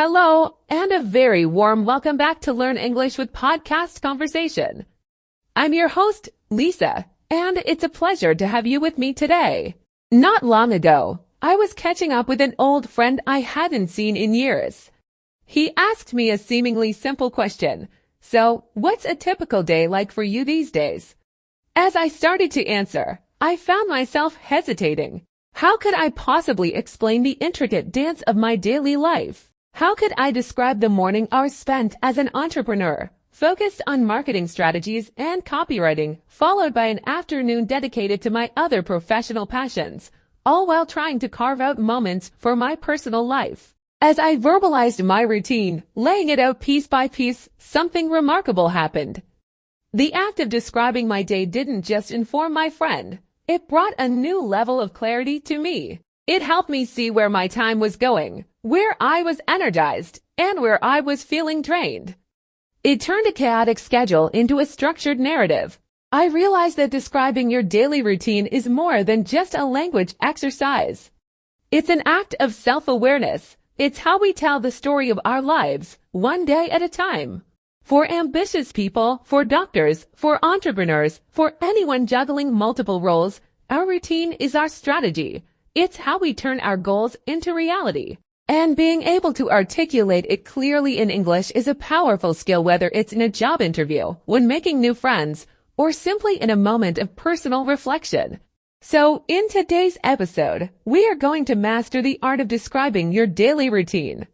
Hello, and a very warm welcome back to Learn English with Podcast Conversation. I'm your host, Lisa, and it's a pleasure to have you with me today. Not long ago, I was catching up with an old friend I hadn't seen in years. He asked me a seemingly simple question. So, what's a typical day like for you these days? As I started to answer, I found myself hesitating. How could I possibly explain the intricate dance of my daily life? How could I describe the morning hours spent as an entrepreneur, focused on marketing strategies and copywriting, followed by an afternoon dedicated to my other professional passions, all while trying to carve out moments for my personal life? As I verbalized my routine, laying it out piece by piece, something remarkable happened. The act of describing my day didn't just inform my friend. It brought a new level of clarity to me. It helped me see where my time was going, where I was energized, and where I was feeling drained. It turned a chaotic schedule into a structured narrative. I realized that describing your daily routine is more than just a language exercise. It's an act of self-awareness. It's how we tell the story of our lives, one day at a time. For ambitious people, for doctors, for entrepreneurs, for anyone juggling multiple roles, our routine is our strategy. It's how we turn our goals into reality. And being able to articulate it clearly in English is a powerful skill, whether it's in a job interview, when making new friends, or simply in a moment of personal reflection. So, in today's episode, we are going to master the art of describing your daily routine.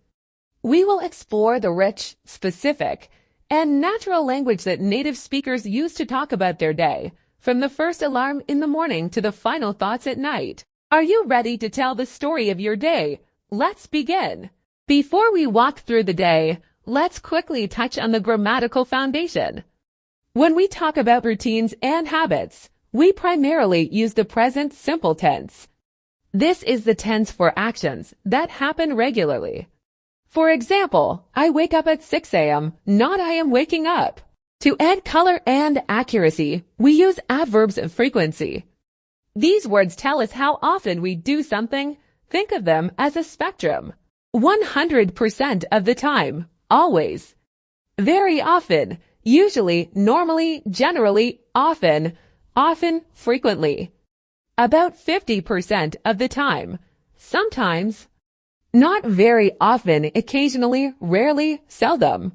We will explore the rich, specific, and natural language that native speakers use to talk about their day, from the first alarm in the morning to the final thoughts at night. Are you ready to tell the story of your day? Let's begin. Before we walk through the day, let's quickly touch on the grammatical foundation. When we talk about routines and habits, we primarily use the present simple tense. This is the tense for actions that happen regularly. For example, I wake up at 6 a.m., not I am waking up. To add color and accuracy, we use adverbs of frequency. These words tell us how often we do something. Think of them as a spectrum. 100% of the time, always. Very often, usually, normally, generally, often, frequently. About 50% of the time, sometimes. Not very often, occasionally, rarely, seldom.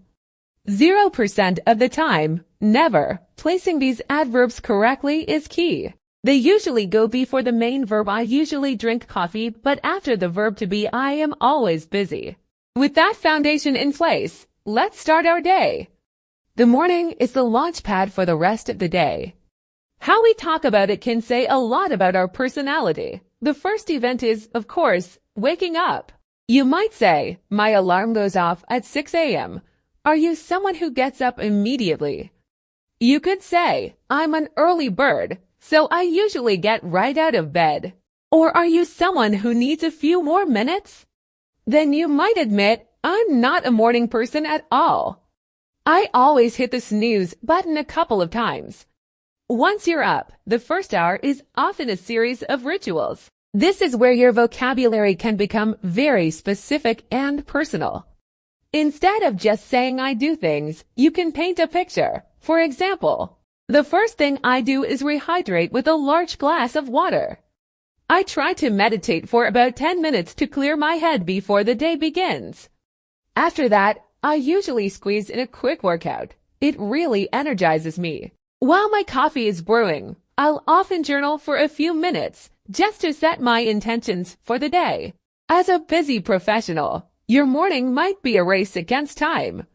0% of the time, never. Placing these adverbs correctly is key. They usually go before the main verb. I usually drink coffee, but after the verb to be. I am always busy. With that foundation in place, let's start our day. The morning is the launch pad for the rest of the day. How we talk about it can say a lot about our personality. The first event is, of course, waking up. You might say, my alarm goes off at 6 a.m. Are you someone who gets up immediately? You could say, I'm an early bird, so I usually get right out of bed. Or are you someone who needs a few more minutes? Then you might admit, I'm not a morning person at all. I always hit the snooze button a couple of times. Once you're up, the first hour is often a series of rituals. This is where your vocabulary can become very specific and personal. Instead of just saying I do things, you can paint a picture. For example, the first thing I do is rehydrate with a large glass of water. I try to meditate for about 10 minutes to clear my head before the day begins. After that, I usually squeeze in a quick workout. It really energizes me. While my coffee is brewing, I'll often journal for a few minutes just to set my intentions for the day. As a busy professional, your morning might be a race against time.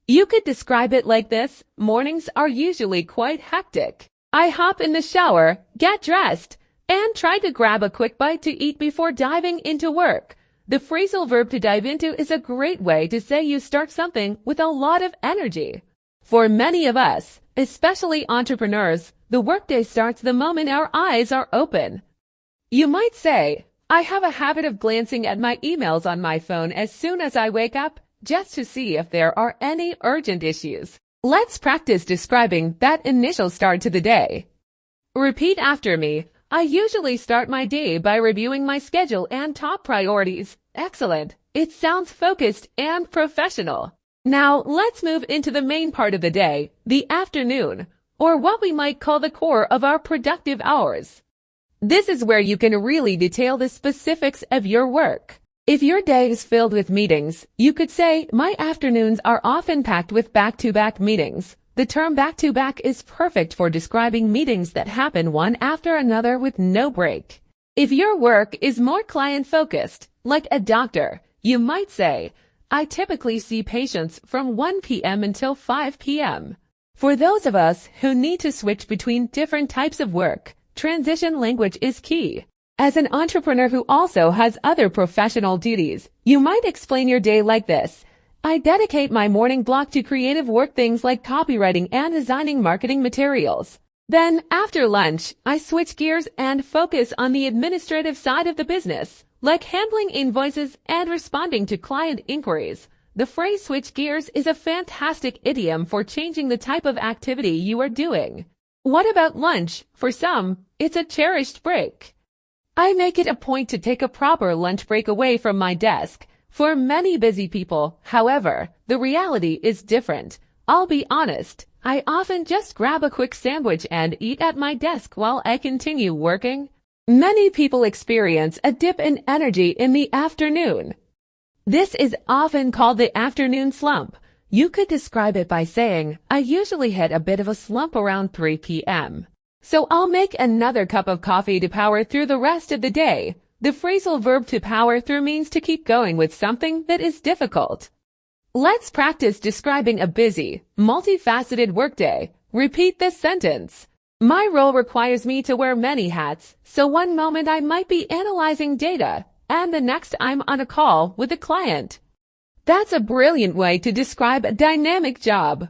You could describe it like this: mornings are usually quite hectic. I hop in the shower, get dressed, and try to grab a quick bite to eat before diving into work. The phrasal verb to dive into is a great way to say you start something with a lot of energy. For many of us, especially entrepreneurs, the workday starts the moment our eyes are open. You might say, I have a habit of glancing at my emails on my phone as soon as I wake up, just to see if there are any urgent issues. Let's practice describing that initial start to the day. Repeat after me. I usually start my day by reviewing my schedule and top priorities. Excellent. It sounds focused and professional. Now, let's move into the main part of the day, the afternoon, or what we might call the core of our productive hours. This is where you can really detail the specifics of your work. If your day is filled with meetings, you could say, my afternoons are often packed with back-to-back meetings. The term back-to-back is perfect for describing meetings that happen one after another with no break. If your work is more client-focused, like a doctor, you might say, I typically see patients from 1 p.m. until 5 p.m. For those of us who need to switch between different types of work, transition language is key. As an entrepreneur who also has other professional duties, you might explain your day like this. I dedicate my morning block to creative work, things like copywriting and designing marketing materials. Then, after lunch, I switch gears and focus on the administrative side of the business, like handling invoices and responding to client inquiries. The phrase switch gears is a fantastic idiom for changing the type of activity you are doing. What about lunch? For some, it's a cherished break. I make it a point to take a proper lunch break away from my desk. For many busy people, however, the reality is different. I'll be honest, I often just grab a quick sandwich and eat at my desk while I continue working. Many people experience a dip in energy in the afternoon. This is often called the afternoon slump. You could describe it by saying, I usually hit a bit of a slump around 3 p.m. So I'll make another cup of coffee to power through the rest of the day. The phrasal verb to power through means to keep going with something that is difficult. Let's practice describing a busy, multifaceted workday. Repeat this sentence. My role requires me to wear many hats, so one moment I might be analyzing data, and the next I'm on a call with a client. That's a brilliant way to describe a dynamic job.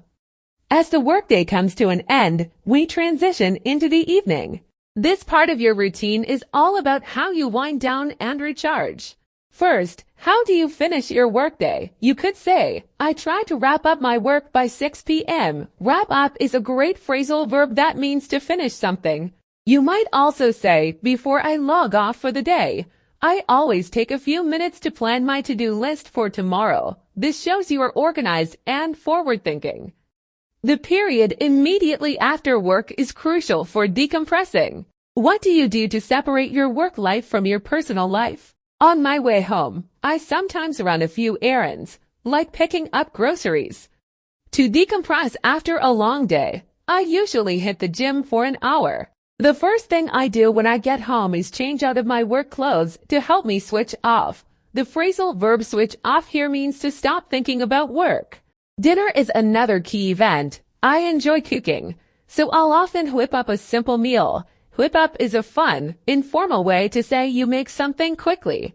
As the workday comes to an end, we transition into the evening. This part of your routine is all about how you wind down and recharge. First, how do you finish your workday? You could say, I try to wrap up my work by 6 p.m. Wrap up is a great phrasal verb that means to finish something. You might also say, before I log off for the day. I always take a few minutes to plan my to-do list for tomorrow. This shows you are organized and forward-thinking. The period immediately after work is crucial for decompressing. What do you do to separate your work life from your personal life? On my way home, I sometimes run a few errands, like picking up groceries. To decompress after a long day, I usually hit the gym for an hour. The first thing I do when I get home is change out of my work clothes to help me switch off. The phrasal verb switch off here means to stop thinking about work. Dinner is another key event. I enjoy cooking, so I'll often whip up a simple meal. Whip up is a fun, informal way to say you make something quickly.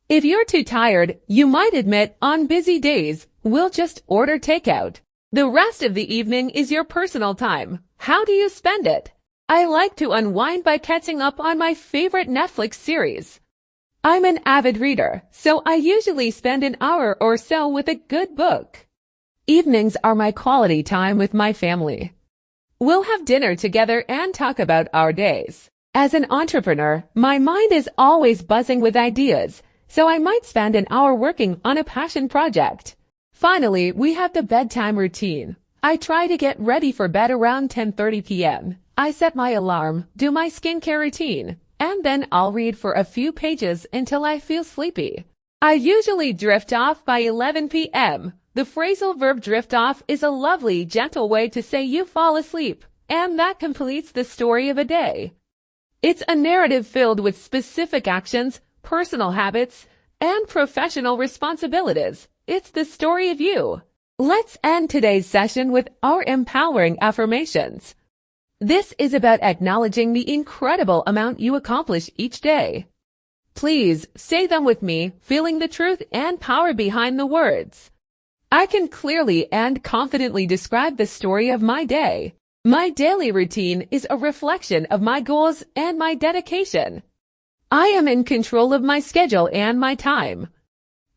If you're too tired, you might admit on busy days, we'll just order takeout. The rest of the evening is your personal time. How do you spend it? I like to unwind by catching up on my favorite Netflix series. I'm an avid reader, so I usually spend an hour or so with a good book. Evenings are my quality time with my family. We'll have dinner together and talk about our days. As an entrepreneur, my mind is always buzzing with ideas, so I might spend an hour working on a passion project. Finally, we have the bedtime routine. I try to get ready for bed around 10:30 p.m. I set my alarm, do my skincare routine, and then I'll read for a few pages until I feel sleepy. I usually drift off by 11 p.m. The phrasal verb drift off is a lovely, gentle way to say you fall asleep, and that completes the story of a day. It's a narrative filled with specific actions, personal habits, and professional responsibilities. It's the story of you. Let's end today's session with our empowering affirmations. This is about acknowledging the incredible amount you accomplish each day. Please say them with me, feeling the truth and power behind the words. I can clearly and confidently describe the story of my day. My daily routine is a reflection of my goals and my dedication. I am in control of my schedule and my time.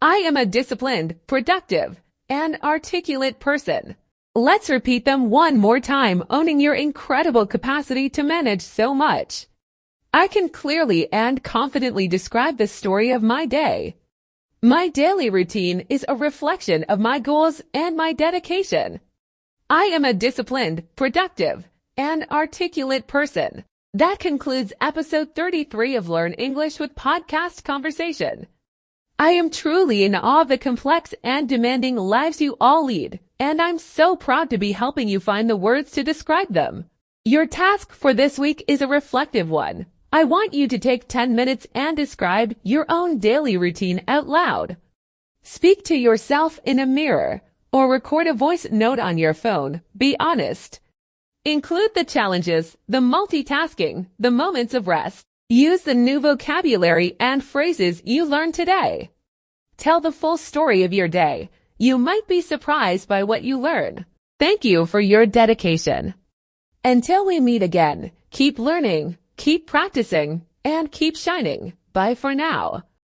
I am a disciplined, productive, and articulate person. Let's repeat them one more time, owning your incredible capacity to manage so much. I can clearly and confidently describe the story of my day. My daily routine is a reflection of my goals and my dedication. I am a disciplined, productive, and articulate person. That concludes episode 33 of Learn English with Podcast Conversation. I am truly in awe of the complex and demanding lives you all lead, and I'm so proud to be helping you find the words to describe them. Your task for this week is a reflective one. I want you to take 10 minutes and describe your own daily routine out loud. Speak to yourself in a mirror or record a voice note on your phone. Be honest. Include the challenges, the multitasking, the moments of rest. Use the new vocabulary and phrases you learned today. Tell the full story of your day. You might be surprised by what you learn. Thank you for your dedication. Until we meet again, keep learning, keep practicing, and keep shining. Bye for now.